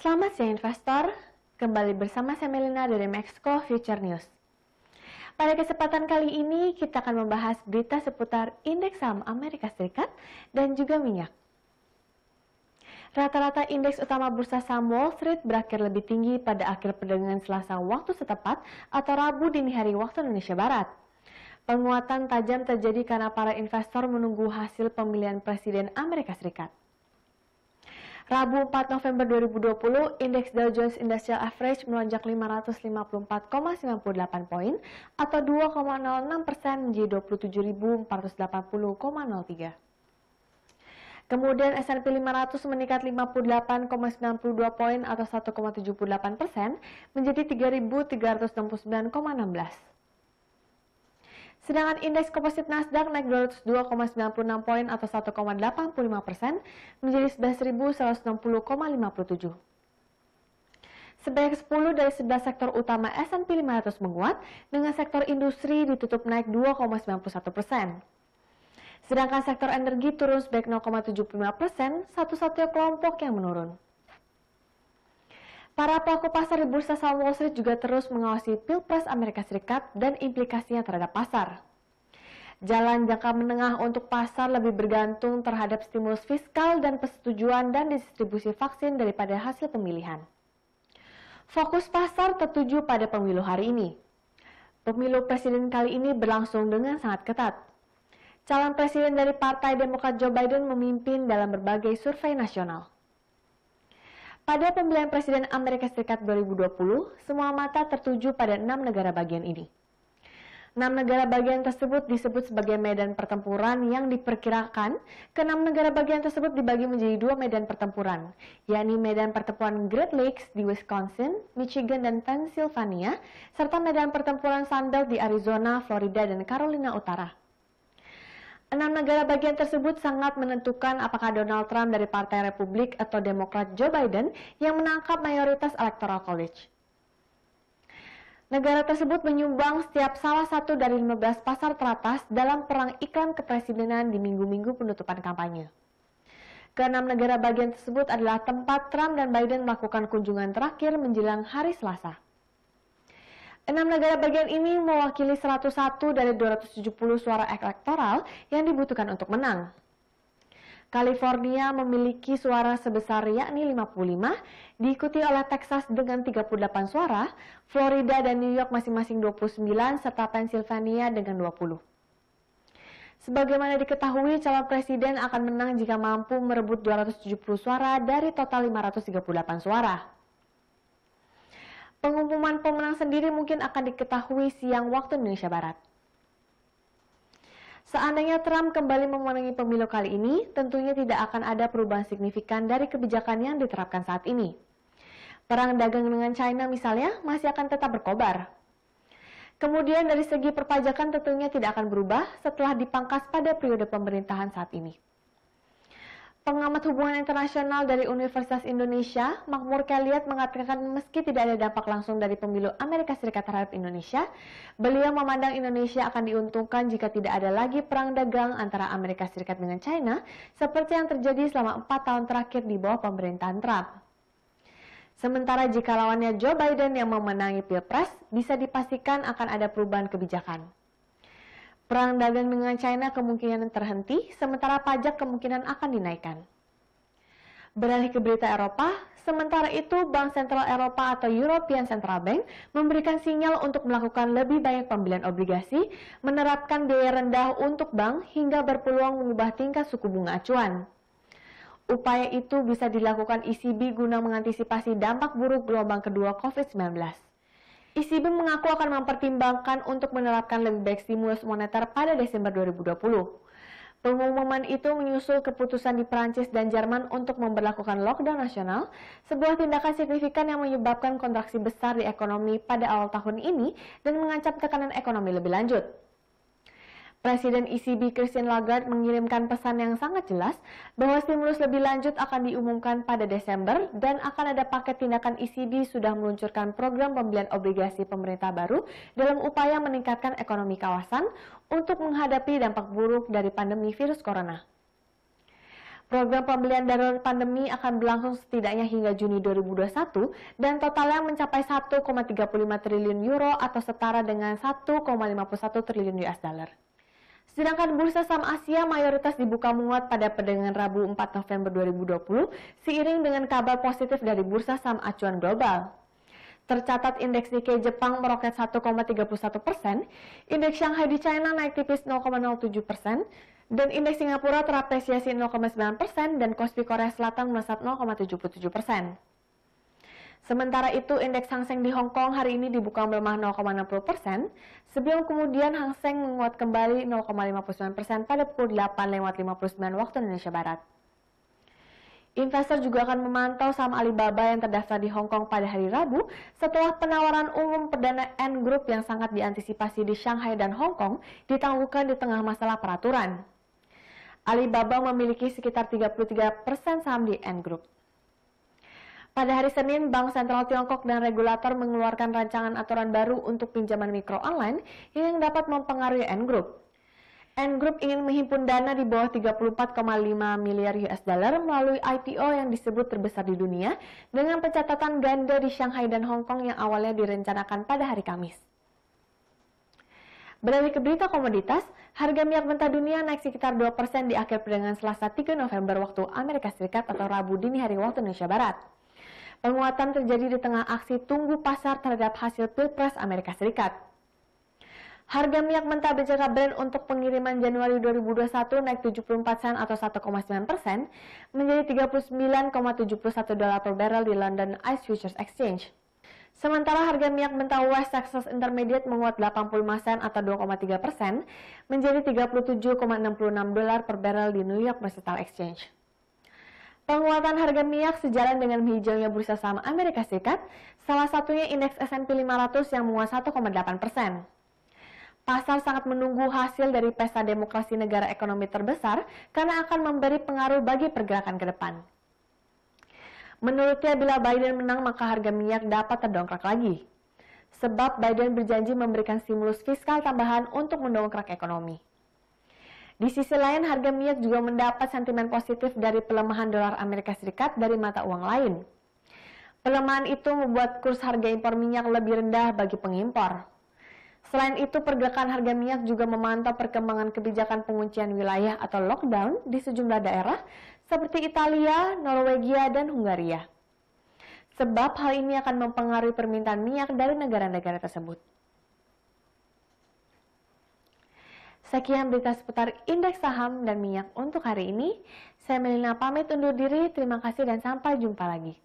Selamat siang investor, kembali bersama saya Melina dari Mexico Future News. Pada kesempatan kali ini kita akan membahas berita seputar indeks saham Amerika Serikat dan juga minyak. Rata-rata indeks utama bursa saham Wall Street berakhir lebih tinggi pada akhir perdagangan Selasa waktu setempat atau Rabu dini hari waktu Indonesia Barat. Penguatan tajam terjadi karena para investor menunggu hasil pemilihan Presiden Amerika Serikat. Rabu 4 November 2020, indeks Dow Jones Industrial Average melonjak 554,98 poin atau 2,06% menjadi 27.480,03. Kemudian S&P 500 meningkat 58,92 poin atau 1,78% menjadi 3.369,16. Sedangkan indeks komposit Nasdaq naik 202,96 poin atau 1,85% menjadi 11.160,57. Sebanyak 10 dari 11 sektor utama S&P 500 menguat, dengan sektor industri ditutup naik 2,91%. Sedangkan sektor energi turun sebanyak 0,75%, satu-satunya kelompok yang menurun. Para pelaku pasar di bursa saham Wall Street juga terus mengawasi Pilpres Amerika Serikat dan implikasinya terhadap pasar. Jalan jangka menengah untuk pasar lebih bergantung terhadap stimulus fiskal dan persetujuan dan distribusi vaksin daripada hasil pemilihan. Fokus pasar tertuju pada pemilu hari ini. Pemilu presiden kali ini berlangsung dengan sangat ketat. Calon presiden dari Partai Demokrat Joe Biden memimpin dalam berbagai survei nasional. Pada pemilihan Presiden Amerika Serikat 2020, semua mata tertuju pada 6 negara bagian ini. 6 negara bagian tersebut disebut sebagai medan pertempuran yang diperkirakan ke-6 negara bagian tersebut dibagi menjadi 2 medan pertempuran, yakni medan pertempuran Great Lakes di Wisconsin, Michigan, dan Pennsylvania, serta medan pertempuran Sunbelt di Arizona, Florida, dan Carolina Utara. 6 negara bagian tersebut sangat menentukan apakah Donald Trump dari Partai Republik atau Demokrat Joe Biden yang menangkap mayoritas Electoral College. Negara tersebut menyumbang setiap salah satu dari 15 pasar teratas dalam perang iklan kepresidenan di minggu-minggu penutupan kampanye. Ke-6 negara bagian tersebut adalah tempat Trump dan Biden melakukan kunjungan terakhir menjelang hari Selasa. 6 negara bagian ini mewakili 101 dari 270 suara elektoral yang dibutuhkan untuk menang. California memiliki suara sebesar yakni 55, diikuti oleh Texas dengan 38 suara, Florida dan New York masing-masing 29, serta Pennsylvania dengan 20. Sebagaimana diketahui, calon presiden akan menang jika mampu merebut 270 suara dari total 538 suara. Pengumuman pemenang sendiri mungkin akan diketahui siang waktu Indonesia Barat. Seandainya Trump kembali memenangi pemilu kali ini, tentunya tidak akan ada perubahan signifikan dari kebijakan yang diterapkan saat ini. Perang dagang dengan China misalnya masih akan tetap berkobar. Kemudian dari segi perpajakan tentunya tidak akan berubah setelah dipangkas pada periode pemerintahan saat ini. Pengamat hubungan internasional dari Universitas Indonesia, Makmur Keliat, mengatakan meski tidak ada dampak langsung dari pemilu Amerika Serikat terhadap Indonesia, beliau memandang Indonesia akan diuntungkan jika tidak ada lagi perang dagang antara Amerika Serikat dengan China, seperti yang terjadi selama 4 tahun terakhir di bawah pemerintahan Trump. Sementara jika lawannya Joe Biden yang memenangi Pilpres, bisa dipastikan akan ada perubahan kebijakan. Perang dagang dengan China kemungkinan terhenti, sementara pajak kemungkinan akan dinaikkan. Beralih ke berita Eropa, sementara itu Bank Sentral Eropa atau European Central Bank memberikan sinyal untuk melakukan lebih banyak pembelian obligasi, menerapkan biaya rendah untuk bank hingga berpeluang mengubah tingkat suku bunga acuan. Upaya itu bisa dilakukan ECB guna mengantisipasi dampak buruk gelombang kedua COVID-19. ECB mengaku akan mempertimbangkan untuk menerapkan lebih baik stimulus moneter pada Desember 2020. Pengumuman itu menyusul keputusan di Prancis dan Jerman untuk memberlakukan lockdown nasional, sebuah tindakan signifikan yang menyebabkan kontraksi besar di ekonomi pada awal tahun ini dan mengancam tekanan ekonomi lebih lanjut. Presiden ECB Christine Lagarde mengirimkan pesan yang sangat jelas bahwa stimulus lebih lanjut akan diumumkan pada Desember dan akan ada paket tindakan ECB sudah meluncurkan program pembelian obligasi pemerintah baru dalam upaya meningkatkan ekonomi kawasan untuk menghadapi dampak buruk dari pandemi virus corona. Program pembelian darurat pandemi akan berlangsung setidaknya hingga Juni 2021 dan totalnya mencapai 1,35 triliun euro atau setara dengan 1,51 triliun US dollar. Sedangkan bursa saham Asia mayoritas dibuka menguat pada perdagangan Rabu 4 November 2020 seiring dengan kabar positif dari bursa saham acuan global. Tercatat indeks Nikkei Jepang meroket 1,31%, indeks Shanghai di China naik tipis 0,07%, dan indeks Singapura terapresiasi 0,9% dan Kospi Korea Selatan melesat 0,77%. Sementara itu, indeks Hang Seng di Hong Kong hari ini dibuka melemah 0,60%, sebelum kemudian Hang Seng menguat kembali 0,59% pada pukul 8.59 waktu Indonesia Barat. Investor juga akan memantau saham Alibaba yang terdaftar di Hong Kong pada hari Rabu setelah penawaran umum perdana Ant Group yang sangat diantisipasi di Shanghai dan Hong Kong ditangguhkan di tengah masalah peraturan. Alibaba memiliki sekitar 33% saham di Ant Group. Pada hari Senin, Bank Sentral Tiongkok dan regulator mengeluarkan rancangan aturan baru untuk pinjaman mikro online yang dapat mempengaruhi Ant Group. Ant Group ingin menghimpun dana di bawah 34,5 miliar US dollar melalui IPO yang disebut terbesar di dunia dengan pencatatan ganda di Shanghai dan Hong Kong yang awalnya direncanakan pada hari Kamis. Beralih ke berita komoditas, harga minyak mentah dunia naik sekitar 2% di akhir perdagangan Selasa 3 November waktu Amerika Serikat atau Rabu dini hari waktu Indonesia Barat. Penguatan terjadi di tengah aksi tunggu pasar terhadap hasil Pilpres Amerika Serikat. Harga minyak mentah berjangka Brent untuk pengiriman Januari 2021 naik 74 sen atau 1,9% menjadi $39,71 per barrel di London ICE Futures Exchange. Sementara harga minyak mentah West Texas Intermediate menguat 85 sen atau 2,3% menjadi $37,66 per barrel di New York Mercantile Exchange. Penguatan harga minyak sejalan dengan menghijaunya bursa saham Amerika Serikat, salah satunya indeks S&P 500 yang menguat 1,8%. Pasar sangat menunggu hasil dari pesta demokrasi negara ekonomi terbesar karena akan memberi pengaruh bagi pergerakan ke depan. Menurutnya, bila Biden menang maka harga minyak dapat terdongkrak lagi. Sebab Biden berjanji memberikan stimulus fiskal tambahan untuk mendongkrak ekonomi. Di sisi lain, harga minyak juga mendapat sentimen positif dari pelemahan dolar Amerika Serikat dari mata uang lain. Pelemahan itu membuat kurs harga impor minyak lebih rendah bagi pengimpor. Selain itu, pergerakan harga minyak juga memantau perkembangan kebijakan penguncian wilayah atau lockdown di sejumlah daerah seperti Italia, Norwegia, dan Hungaria. Sebab hal ini akan mempengaruhi permintaan minyak dari negara-negara tersebut. Sekian berita seputar indeks saham dan minyak untuk hari ini. Saya Melina pamit undur diri, terima kasih dan sampai jumpa lagi.